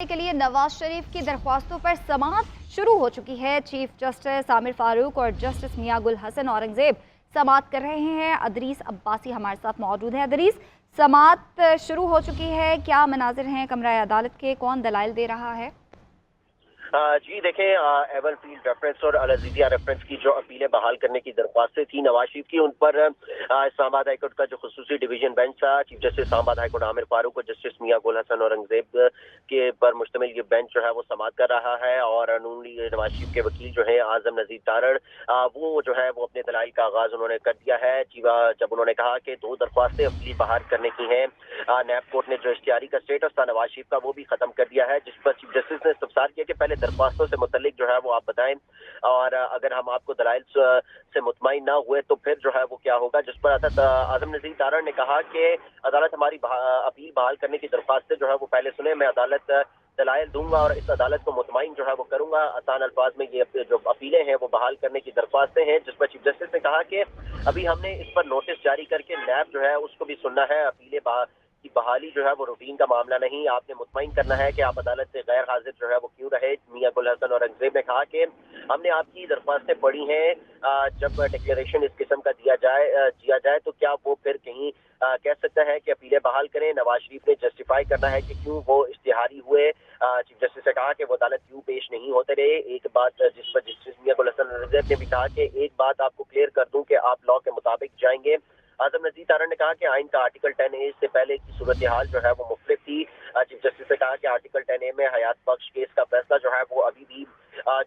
के लिए नवाज शरीफ की दरख्वास्तों पर समाअत शुरू हो चुकी है। चीफ जस्टिस आमिर फारूक और जस्टिस मियां गुल हसन औरंगजेब समाअत कर रहे हैं। अदरीस अब्बासी हमारे साथ मौजूद है। अदरीस, समाअत शुरू हो चुकी है, क्या मनाजिर हैं कमरा अदालत के, कौन दलाइल दे रहा है? जी देखें, एवर फील्ड रेफरेंस और अल अज़ीज़िया रेफरेंस की जो अपीलें बहाल करने की दरख्वास्तें थी नवाज शरीफ की, उन पर इस्लामाबाद हाईकोर्ट का जो खुसूसी डिवीजन बेंच था, chief justice Islamabad high court Aamir Farooq और जस्टिस मियां गुल हसन औरंगजेब के पर मुश्तमिल ये बेंच जो है वो समाअत कर रहा है। और नून लीग नवाज शरीफ के वकील जो है आजम नज़ीर तारड़, वो जो है वो अपने दलाइल का आगाज उन्होंने कर दिया है। जब उन्होंने कहा कि 2 दरख्वास्तें अपील बहाल करने की हैं, नैब कोर्ट ने जो इश्तिहारी का स्टेटस था नवाज शरीफ का वो भी खत्म कर दिया है, जिस पर चीफ जस्टिस ने इस्तफसार किया कि पहले दरख्वास्तों से मुतल्लिक जो है वो आप बताएं, और अगर हम आपको दलाइल से मुतमईन ना हुए तो फिर जो है वो क्या होगा। जिस पर आजम नज़ीर तारड़ ने कहा कि अदालत हमारी अपील बहाल करने की दरख्वास्तें जो है वो पहले सुने, मैं अदालत दलाइल दूंगा और इस अदालत को मुतमईन जो है वो करूंगा। आसान अल्फाज में ये जो अपीलें हैं वो बहाल करने की दरख्वास्तें हैं, जिस पर चीफ जस्टिस ने कहा कि अभी हमने इस पर नोटिस जारी करके नैब जो है उसको भी सुनना है। अपीलें की बहाली जो है वो रूटीन का मामला नहीं, आपने मुतमईन करना है कि आप अदालत से गैर हाजिर जो है वो क्यों रहे। मियां गुल हसन औरंगजेब ने कहा कि हमने आपकी दरख्वास्तें पढ़ी हैं, जब डिक्लेरेशन इस किस्म का दिया जाए तो क्या वो फिर कहीं कह सकता है कि अपीलें बहाल करें। नवाज शरीफ ने जस्टिफाई करना है कि क्यों वो इश्तिहारी हुए। चीफ जस्टिस ने कहा कि वो अदालत क्यों पेश नहीं होते रहे। एक बात जिस पर जस्टिस मियां गुल हसन औरंगजेब ने भी कहा कि एक बात आपको क्लियर कर दूं कि आप लॉ के मुताबिक जाएंगे। आजम नज़ीर तारड़ ने कहा कि आइन का आर्टिकल 10A से पहले की सूरत हाल जो है वो मुख्तलिफ थी। चीफ जस्टिस ने कहा कि आर्टिकल 10A में हयात बख्श केस का फैसला जो है वो अभी भी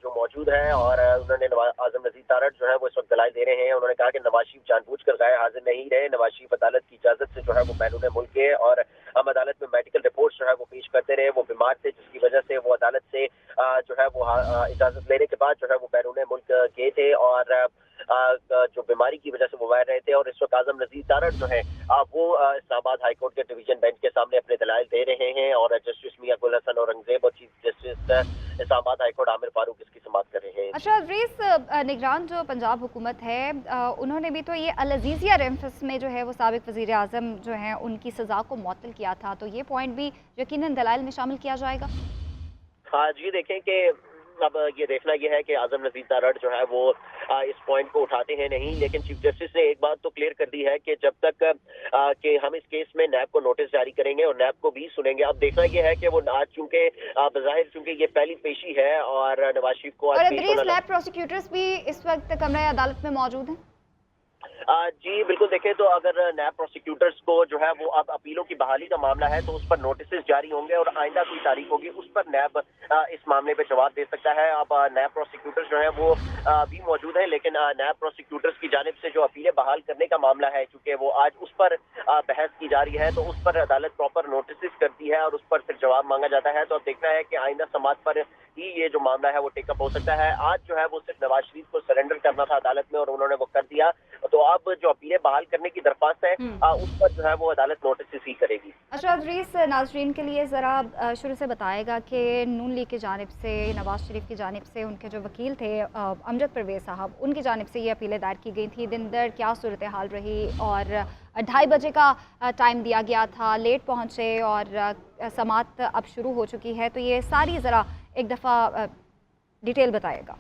जो मौजूद है। और उन्होंने आजम नज़ीर तारड़ जो है वो इस वक्त दलाइल दे रहे हैं। उन्होंने कहा कि नवाज शरीफ जानबूझकर गैर हाजिर नहीं रहे। नवाज शरीफ अदालत की इजाजत से जो है वो बैरून मुल्क गए और हम अदालत में मेडिकल रिपोर्ट जो है वो पेश करते रहे। वो बीमार थे, जिसकी वजह से वो अदालत से जो है वो इजाजत लेने के बाद जो है वो बैरून मुल्क गए थे और जो बीमारी की वजह से वो बाहर रहे थे। और इस वक्त आजम नज़ीर तारड़ जो है वो इस्लामाबाद हाईकोर्ट के डिवीजन बेंच के सामने अपने दलाइल दे रहे हैं और जस्टिस मियां गुल हसन औरंगजेब और chief justice Islamabad high court Aamir Farooq इसकी समाअत कर रहे हैं। अच्छा अदरीस, निगरान जो पंजाब हुकूमत है, उन्होंने भी तो ये अल अज़ीज़िया रेफरेंस में जो है वो साबिक वज़ीर आज़म जो हैं उनकी सज़ा को मुअत्तल किया था, तो ये पॉइंट भी यकीनन दलाइल में शामिल किया जाएगा? हाँ जी, देखें कि अब ये देखना यह है कि आजम नज़ीर तारड़ जो है वो इस पॉइंट को उठाते हैं नहीं, लेकिन चीफ जस्टिस ने एक बात तो क्लियर कर दी है कि जब तक कि हम इस केस में नैब को नोटिस जारी करेंगे और नैब को भी सुनेंगे। अब देखना यह है कि वो आज चूंकि बज़ाहिर चूंकि ये पहली पेशी है और नवाज शरीफ को और आज पेश अदरीस, होना। नैब प्रोसिक्यूटर्स भी इस वक्त कमरा अदालत में मौजूद हैं? जी बिल्कुल, देखें तो अगर नैब प्रोसिक्यूटर्स को जो है वो अब अपीलों की बहाली का मामला है तो उस पर नोटिस जारी होंगे और आइंदा कोई तारीख होगी उस पर नैब इस मामले पे जवाब दे सकता है। अब नैब प्रोसिक्यूटर्स जो है वो भी मौजूद है, लेकिन नैब प्रोसिक्यूटर्स की जानिब से जो अपीलें बहाल करने का मामला है, चूंकि वो आज उस पर बहस की जा रही है तो उस पर अदालत प्रॉपर नोटिस करती है और उस पर फिर जवाब मांगा जाता है। तो अब देखना है कि आइंदा समाअत पर ही ये जो मामला है वो टेकअप हो सकता है। आज जो है वो सिर्फ नवाज शरीफ को सरेंडर करना था अदालत में और उन्होंने वो कर दिया। तो अब जो अपीलें बहाल करने की दरख्वास्त है उस पर जो है वो अदालत नोटिस ही करेगी। अच्छा अदरीस, नाज़रीन के लिए ज़रा शुरू से बताएगा कि नून लीग की जानिब से, नवाज शरीफ की जानिब से, उनके जो वकील थे अमजद परवेज़ साहब, उनकी जानिब से ये अपीलें दायर की गई थी। दिन दर क्या सूरत हाल रही और 2:30 बजे का टाइम दिया गया था, लेट पहुँचे और समाअत अब शुरू हो चुकी है, तो ये सारी ज़रा एक दफ़ा डिटेल बताएगा।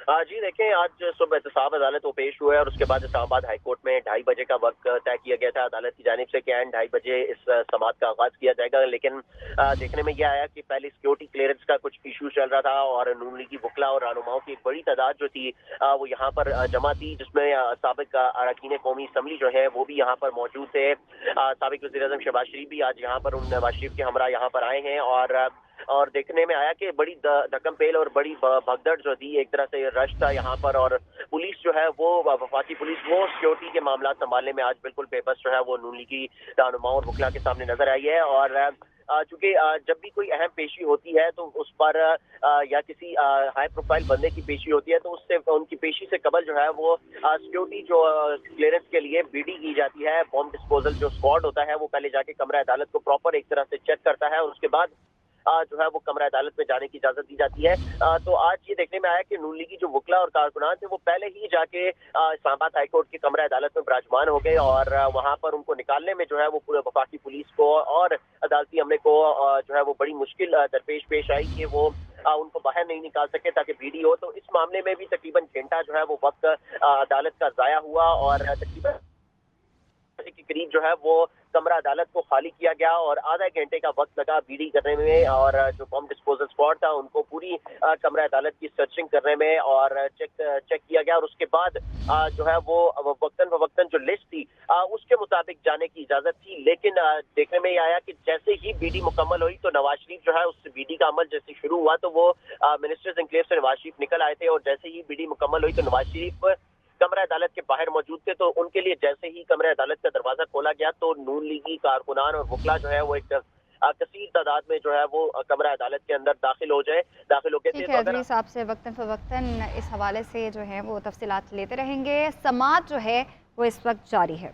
जी देखें, आज सुबह एहतसाब अदालत वो पेश हुए और उसके बाद इस्लामाबाद हाईकोर्ट में 2:30 बजे का वक्त तय किया गया था अदालत की जानिब से कि 2:30 बजे इस समाअत का आगाज किया जाएगा। लेकिन देखने में यह आया कि पहले सिक्योरिटी क्लियरेंस का कुछ इशू चल रहा था और नून लीगी वकला और रहनुमाओं की एक बड़ी तादाद जो थी वो यहाँ पर जमा थी, जिसमें साबिक अरकान कौमी असम्बली जो है वो भी यहाँ पर मौजूद थे। साबिक वज़ीर आज़म शहबाज शरीफ भी आज यहाँ पर नवाज शरीफ के हमरा यहाँ पर आए हैं और देखने में आया कि बड़ी धक्कम पेल और बड़ी भगदड़ जो थी, एक तरह से रश था यहाँ पर और पुलिस जो है वो वफाकी पुलिस वो सिक्योरिटी के मामला संभालने में आज बिल्कुल बेबस जो है वो नून लीगी रहनुमाओं और वकला के सामने नजर आई है। और चूंकि जब भी कोई अहम पेशी होती है तो उस पर या किसी हाई प्रोफाइल बंदे की पेशी होती है तो उससे उनकी पेशी से कबल जो है वो सिक्योरिटी जो क्लियरेंस के लिए बीडी की जाती है। बॉम्ब डिस्पोजल जो स्क्वाड होता है वो पहले जाके कमरा अदालत को प्रॉपर एक तरह से चेक करता है और उसके बाद जो है वो कमरा अदालत में जाने की इजाजत दी जाती है। तो आज ये देखने में आया कि नून लीगी जो वकला और कारकुनान थे वो पहले ही जाके इस्लामाबाद हाई कोर्ट के कमरा अदालत में विराजमान हो गए और वहां पर उनको निकालने में जो है वो पूरे वफाकी पुलिस को और अदालती अमले को जो है वो बड़ी मुश्किल दरपेश पेश आई कि वो उनको बाहर नहीं निकाल सके ताकि भीड़ी हो। तो इस मामले में भी तकरीबन घंटा जो है वो वक्त अदालत का जाया हुआ और तकरीबन के करीब जो है वो कमरा अदालत को खाली किया गया और आधा घंटे का वक्त लगा बीडी करने में और जो बम डिस्पोजल स्पॉट था उनको पूरी कमरा अदालत की सर्चिंग करने में और चेक किया गया और उसके बाद जो है वो वक्तन जो लिस्ट थी उसके मुताबिक जाने की इजाजत थी। लेकिन देखने में ये आया कि जैसे ही बीडी मुकम्मल हुई तो नवाज शरीफ जो है उस बीडी का अमल जैसे शुरू हुआ तो वो मिनिस्टर्स एनक्लेव से नवाज शरीफ निकल आए थे और जैसे ही बीडी मुकम्मल हुई तो नवाज शरीफ कमरा अदालत के बाहर मौजूद थे। तो उनके लिए जैसे ही कमरा अदालत का दरवाजा खोला गया तो नून लीगी कारकुनान और वकला जो है वो एक कसीर तादाद में जो है वो कमरा अदालत के अंदर दाखिल हो गए ठीक है अजरी साहब से वक्तन फ़वक्तन इस हवाले से जो है वो तफसीलात लेते रहेंगे। समाअत जो है वो इस वक्त जारी है।